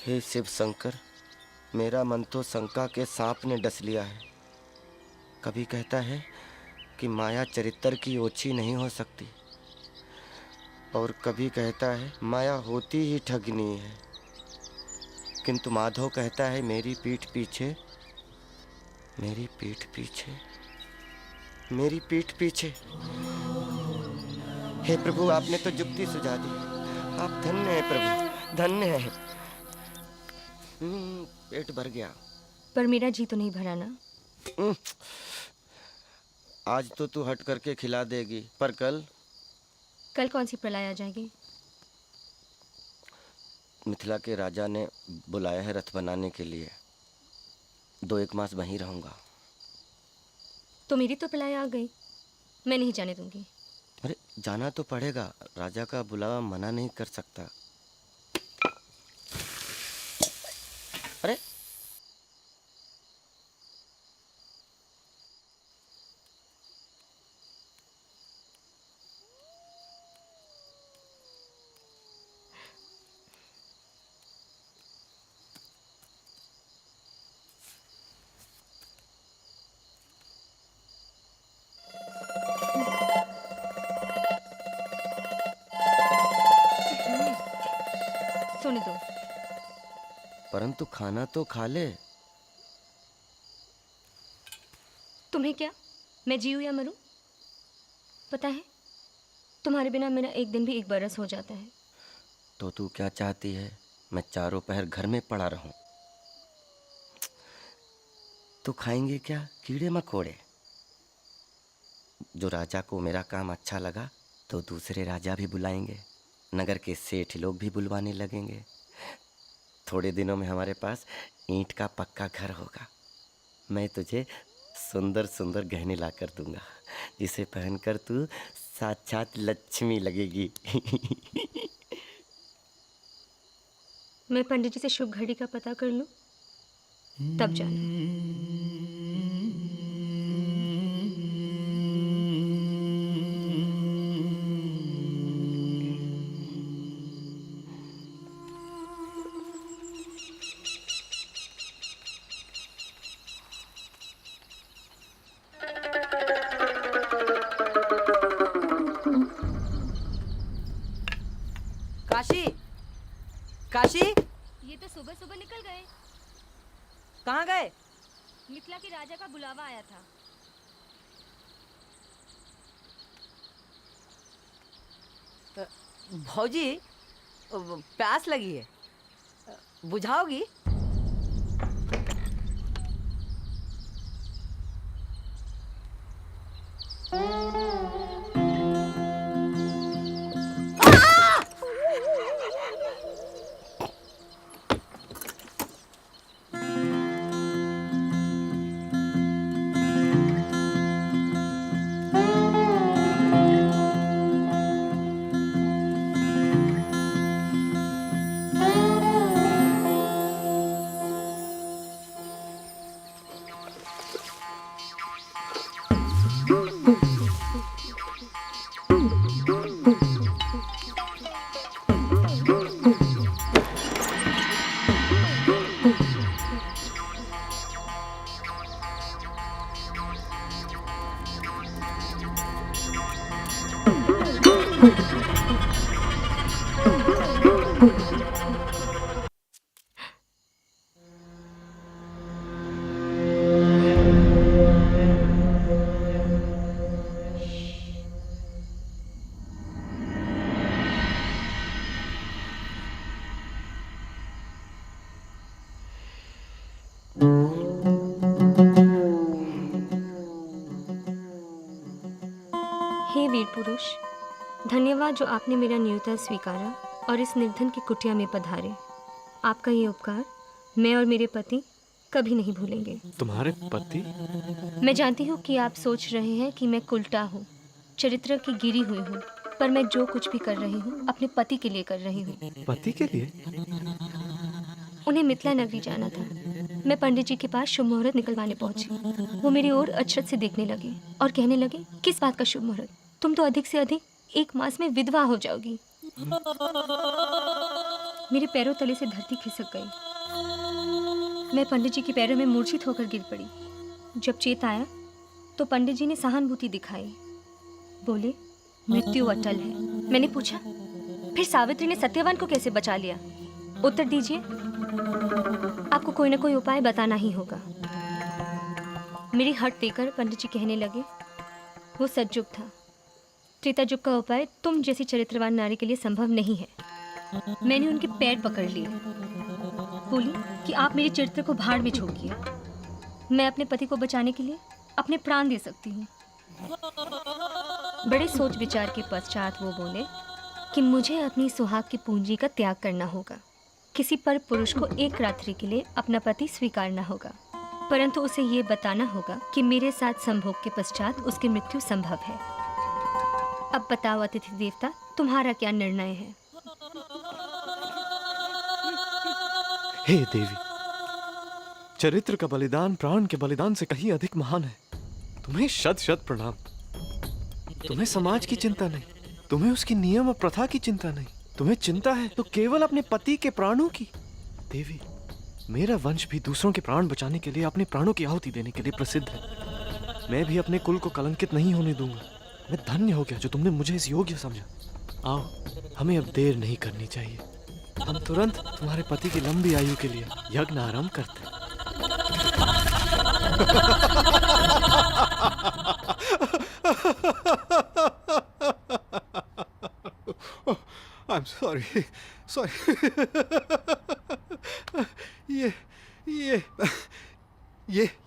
हे शिव शंकर, मेरा मन तो शंका के सांप ने डस लिया है। कभी कहता है कि माया चरित्र की ओछी नहीं हो सकती, और कभी कहता है माया होती ही ठगनी है। किंतु माधव कहता है मेरी पीठ पीछे, मेरी पीठ पीछे, मेरी पीठ पीछे। हे प्रभु, आपने तो जुक्ति सुझा दी। आप धन्य हैं प्रभु, धन्य हैं। पेट भर गया, पर मेरा जी तो नहीं भरा ना। आज तो तू हट करके खिला देगी, पर कल? कल कौन सी प्रलय आ जाएगी? मिथिला के राजा ने बुलाया है रथ बनाने के लिए। 2-1 मास वहीं रहूंगा। तो मेरी तो प्रलय आ गई, मैं नहीं जाने दूंगी। अरे जाना तो पड़ेगा, राजा का बुलावा मना नहीं कर सकता। अरे सोने दो। परंतु खाना तो खा ले। तुम्हें क्या, मैं जीऊँ या मरूं? पता है, तुम्हारे बिना मेरा एक दिन भी 1 बरस हो जाता है। तो तू क्या चाहती है, मैं चारों पहर घर में पड़ा रहूं? तो खाएंगे क्या, कीड़े मकोड़े? जो राजा को मेरा काम अच्छा लगा तो दूसरे राजा भी बुलाएंगे, नगर के सेठ लोग भी बुलवाने लगेंगे। थोड़े दिनों में हमारे पास ईंट का पक्का घर होगा। मैं तुझे सुंदर सुंदर गहने ला कर दूंगा, जिसे पहनकर तू साक्षात लक्ष्मी लगेगी। मैं पंडित जी से शुभ घड़ी का पता कर लूं, तब जाना। काशी, काशी, ये तो सुबह सुबह निकल गए। कहाँ गए? मिथिला के राजा का बुलावा आया था। भौजी, प्यास लगी है, बुझाओगी? हे वीर पुरुष, धन्यवाद जो आपने मेरा न्योता स्वीकारा और इस निर्धन की कुटिया में पधारे। आपका ये उपकार मैं और मेरे पति कभी नहीं भूलेंगे। तुम्हारे पति? मैं जानती हूँ कि आप सोच रहे हैं कि मैं कुलटा हूँ, चरित्र की गिरी हुई हूँ, पर मैं जो कुछ भी कर रही हूँ अपने पति के लिए कर रही हूँ। पति के लिए? उन्हें मिथिला नगरी जाना था। मैं पंडित जी के पास शुभ मुहूर्त निकलवाने पहुंची। वो मेरी ओर अचरज से देखने लगे और कहने लगे, किस बात का शुभ मुहूर्त? तुम तो अधिक से अधिक 1 मास में विधवा हो जाओगी। मेरे पैरों तले से धरती खिसक गई। मैं पंडित जी के पैरों में मूर्छित होकर गिर पड़ी। जब चेत आया तो पंडित जी ने सहानुभूति दिखाई। बोले, मृत्यु अटल है। मैंने पूछा, फिर सावित्री ने सत्यवान को कैसे बचा लिया? उत्तर दीजिए। आपको कोई ना कोई उपाय बताना ही होगा। मेरी हट देकर पंडित जी कहने लगे, वो सतयुग था। त्रेता युग का उपाय तुम जैसी चरित्रवान नारी के लिए संभव नहीं है। मैंने उनके पैर पकड़ लिए। बोली कि आप मेरे चरित्र को भाड़ में झोंकिए। मैं अपने पति को बचाने के लिए अपने प्राण दे सकती हूँ। बड़े सोच विचार के पश्चात वो बोले कि मुझे अपनी सुहाग की पूंजी का त्याग करना होगा। किसी पर पुरुष को एक रात्रि के लिए अपना पति स्वीकारना होगा, परंतु उसे ये बताना होगा कि मेरे साथ संभोग के पश्चात उसकी मृत्यु संभव है। अब बताओ अतिथि देवता, तुम्हारा क्या निर्णय है? हे देवी, चरित्र का बलिदान प्राण के बलिदान से कहीं अधिक महान है। तुम्हें शत शत प्रणाम। तुम्हें समाज की चिंता नहीं, तुम्हें उसकी नियम और प्रथा की चिंता नहीं, तुम्हें चिंता है तो केवल अपने पति के प्राणों की। देवी, मेरा वंश भी दूसरों के प्राण बचाने के लिए अपने प्राणों की आहुति देने के लिए प्रसिद्ध है। मैं भी अपने कुल को कलंकित नहीं होने दूंगा। मैं धन्य हो गया जो तुमने मुझे इस योग्य समझा। आओ, हमें अब देर नहीं करनी चाहिए। हम तुरंत तुम्हारे पति की लंबी आयु के लिए यज्ञ आरंभ करते हैं। I'm sorry.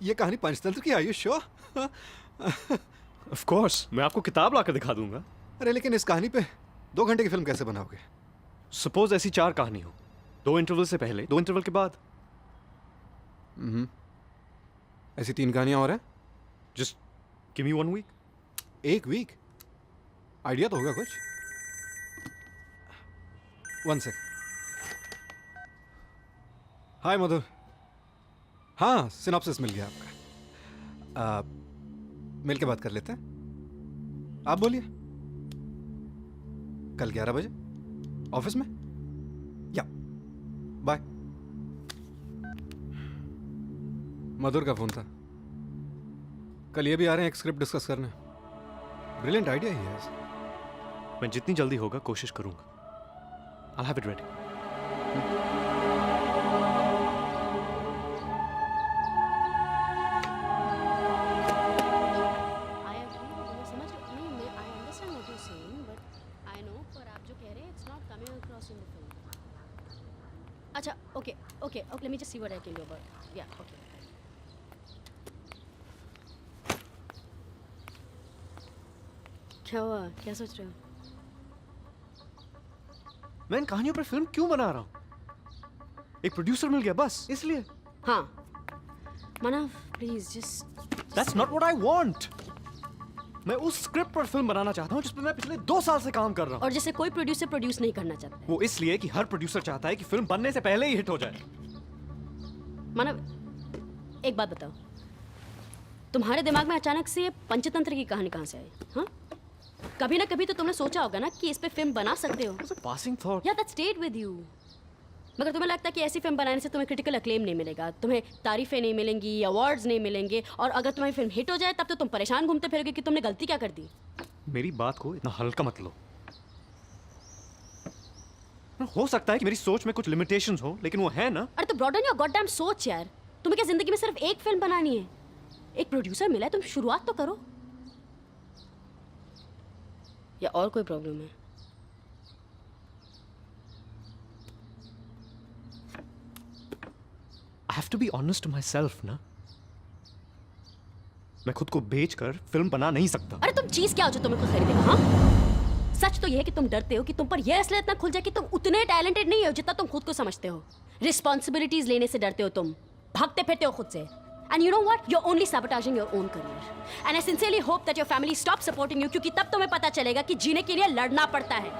ये कहानी पंचतंत्र की। Are you sure? Of course, मैं आपको किताब लाकर दिखा दूंगा। अरे लेकिन इस कहानी पे 2 घंटे की फिल्म कैसे बनाओगे? सपोज ऐसी 4 कहानी हो, 2 इंटरवल से पहले, 2 इंटरवल के बाद। ऐसी 3 कहानियां और हैं? Just give me 1 week. 1 week? Idea तो होगा कुछ। 1 सेकंड। हाय मधुर। हाँ, सिनॉप्सिस मिल गया आपका। मिल के बात कर लेते हैं। आप बोलिए। कल 11 बजे ऑफिस में? या बाय। मधुर का फोन था। कल ये भी आ रहे हैं एक स्क्रिप्ट डिस्कस करने। ब्रिलियंट आइडिया ही है। मैं जितनी जल्दी होगा कोशिश करूंगा। I'll have it ready. I agree with you. समझ नहीं मैं I understand what you're saying, but I know पर आप जो कह रहे हैं it's not coming across in the film. अच्छा, okay. Let me just see what I can do about it. Yeah, okay. क्या हुआ? क्या सोच रहे हो? मैं इन कहानियों पर फिल्म क्यों बना रहा हूँ? एक प्रोड्यूसर मिल गया बस इसलिए। हाँ, मनाव, please just. That's not what I want. मैं उस स्क्रिप्ट पर फिल्म बनाना चाहता हूँ जिस पर मैं पिछले 2 साल से काम कर रहा हूँ। और जैसे कोई प्रोड्यूसर प्रोड्यूस नहीं करना चाहता है। वो इसलिए कि हर प्रोड्यूसर चाहता है कि फिल्म बनने से पहले ही हिट हो जाए। मनाव, एक बात बताओ, तुम्हारे दिमाग में अचानक से ये पंचतंत्र की कहानी कहाँ से आई? हाँ, कभी ना कभी तो तुमने सोचा होगा ना कि इस पे फिल्म बना सकते हो। It's a passing thought. या दैट स्टेड विद यू। मगर तुम्हें लगता है कि ऐसी फिल्म बनाने से तुम्हें क्रिटिकल अक्लेम नहीं मिलेगा, तुम्हें तारीफें नहीं मिलेंगी, अवार्ड्स नहीं मिलेंगे, और अगर तुम्हारी फिल्म हिट हो जाए तब तो तुम परेशान घूमते फिरोगे कि तुमने गलती क्या कर दी। मेरी बात को इतना हल्का मत लो। हो सकता है कि मेरी सोच में कुछ लिमिटेशंस हो, लेकिन वो है ना। अरे तो ब्रॉडन योर गॉडडैम सोच यार। तुम्हें क्या जिंदगी में सिर्फ एक फिल्म बनानी है? एक प्रोड्यूसर मिला है, तुम शुरुआत तो करो। या और कोई प्रॉब्लम है? I have to be honest to myself ना। मैं खुद को बेचकर फिल्म बना नहीं सकता। अरे तुम चीज क्या हो जो तुम्हें खुद खरीदेगा? हाँ, सच तो यह है कि तुम डरते हो कि तुम पर यह असलियत ना खुल जाए कि तुम उतने टैलेंटेड नहीं हो जितना तुम खुद को समझते हो। रिस्पॉन्सिबिलिटीज लेने से डरते हो, तुम भागते फिरते हो खुद से। And you know what? You're only sabotaging your own career. And I sincerely hope that your family stops supporting you, क्योंकि तब तुम्हें पता चलेगा कि जीने के लिए लड़ना पड़ता है।